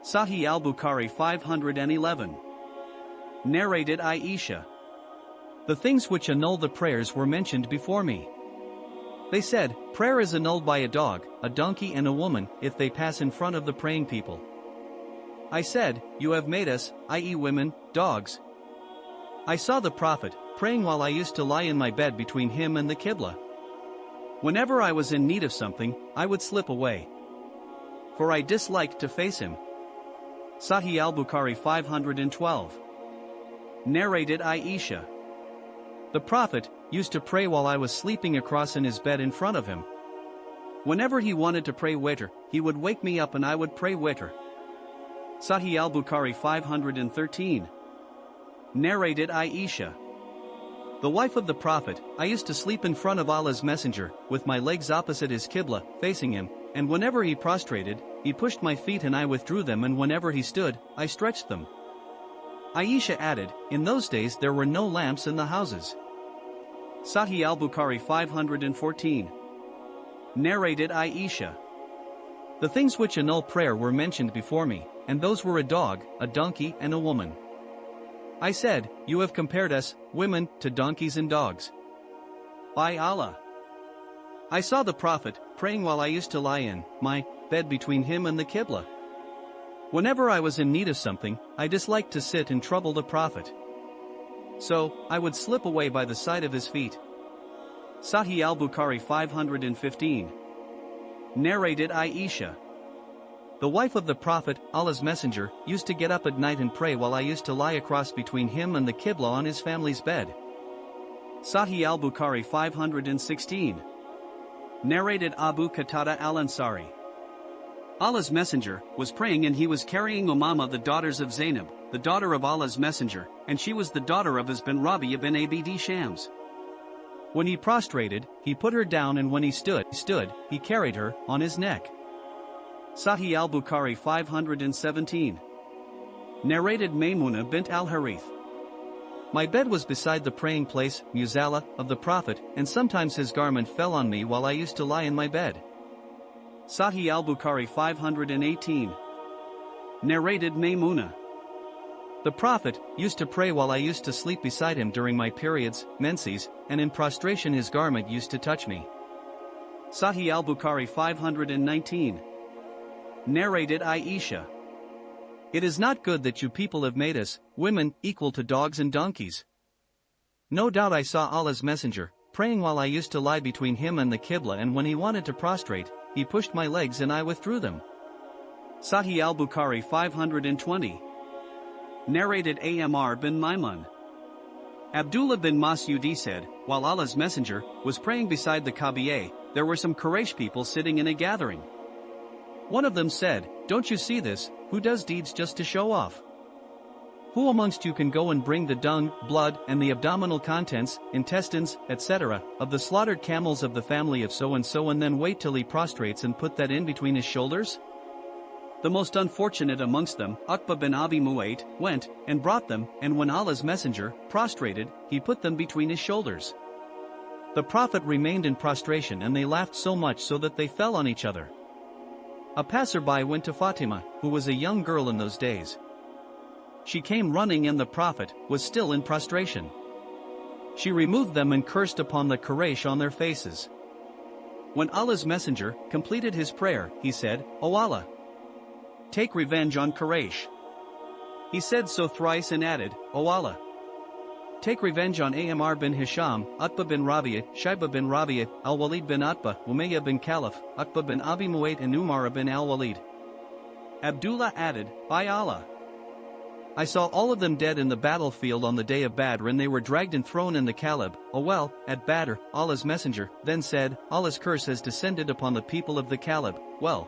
Sahih al-Bukhari 511. Narrated Aisha. The things which annul the prayers were mentioned before me. They said, prayer is annulled by a dog, a donkey and a woman, if they pass in front of the praying people. I said, you have made us, i.e. women, dogs. I saw the Prophet, praying while I used to lie in my bed between him and the Qibla. Whenever I was in need of something, I would slip away, for I disliked to face him. Sahih al-Bukhari 512. Narrated Aisha. The Prophet used to pray while I was sleeping across in his bed in front of him. Whenever he wanted to pray witr, he would wake me up and I would pray witr. Sahih al-Bukhari 513. Narrated Aisha. The wife of the Prophet, I used to sleep in front of Allah's Messenger, with my legs opposite his Qibla, facing him, and whenever he prostrated, he pushed my feet and I withdrew them, and whenever he stood, I stretched them. Aisha added, in those days there were no lamps in the houses. Sahih al-Bukhari 514. Narrated Aisha. The things which annul prayer were mentioned before me, and those were a dog, a donkey and a woman. I said, you have compared us, women, to donkeys and dogs. By Allah! I saw the Prophet, praying while I used to lie in my bed between him and the Qibla. Whenever I was in need of something, I disliked to sit and trouble the Prophet. So, I would slip away by the side of his feet. Sahih al-Bukhari 515. Narrated Aisha. The wife of the Prophet, Allah's Messenger, used to get up at night and pray while I used to lie across between him and the Qibla on his family's bed. Sahih al-Bukhari 516. Narrated Abu Qatada al-Ansari. Allah's Messenger was praying and he was carrying Umama, the daughters of Zainab, the daughter of Allah's Messenger, and she was the daughter of his bin Rabi'a bin Abd Shams. When he prostrated, he put her down, and when he stood, he carried her on his neck. Sahih al-Bukhari 517. Narrated Maymuna bint al-Harith. My bed was beside the praying place, Musalla, of the Prophet, and sometimes his garment fell on me while I used to lie in my bed. Sahih al-Bukhari 518. Narrated Maymuna. The Prophet used to pray while I used to sleep beside him during my periods, menses, and in prostration his garment used to touch me. Sahih al-Bukhari 519. Narrated Aisha. It is not good that you people have made us, women, equal to dogs and donkeys. No doubt I saw Allah's Messenger, praying while I used to lie between him and the Qibla, and when he wanted to prostrate, he pushed my legs and I withdrew them. Sahih al-Bukhari 520. Narrated Amr bin Maimun. Abdullah bin Mas'udi said, while Allah's Messenger was praying beside the Kaaba, there were some Quraysh people sitting in a gathering. One of them said, don't you see this, who does deeds just to show off? Who amongst you can go and bring the dung, blood, and the abdominal contents, intestines, etc., of the slaughtered camels of the family of so-and-so, and then wait till he prostrates and put that in between his shoulders? The most unfortunate amongst them, Uqba bin Abi Mu'ayt, went and brought them, and when Allah's Messenger prostrated, he put them between his shoulders. The Prophet remained in prostration, and they laughed so much so that they fell on each other. A passerby went to Fatima, who was a young girl in those days. She came running, and the Prophet was still in prostration. She removed them and cursed upon the Quraysh on their faces. When Allah's Messenger completed his prayer, he said, O Allah, take revenge on Quraysh. He said so thrice and added, O Allah, take revenge on Amr bin Hisham, Utbah bin Rabi'a, Shaybah bin Rabi'a, al-Walid bin Utbah, Umayyah bin Khalaf, Uqba bin Abi Mu'ayt, and Umar bin al-Walid. Abdullah added, by Allah, I saw all of them dead in the battlefield on the day of Badr, and they were dragged and thrown in the Kalib. Oh well, at Badr, Allah's Messenger then said, Allah's curse has descended upon the people of the Kalib. Well,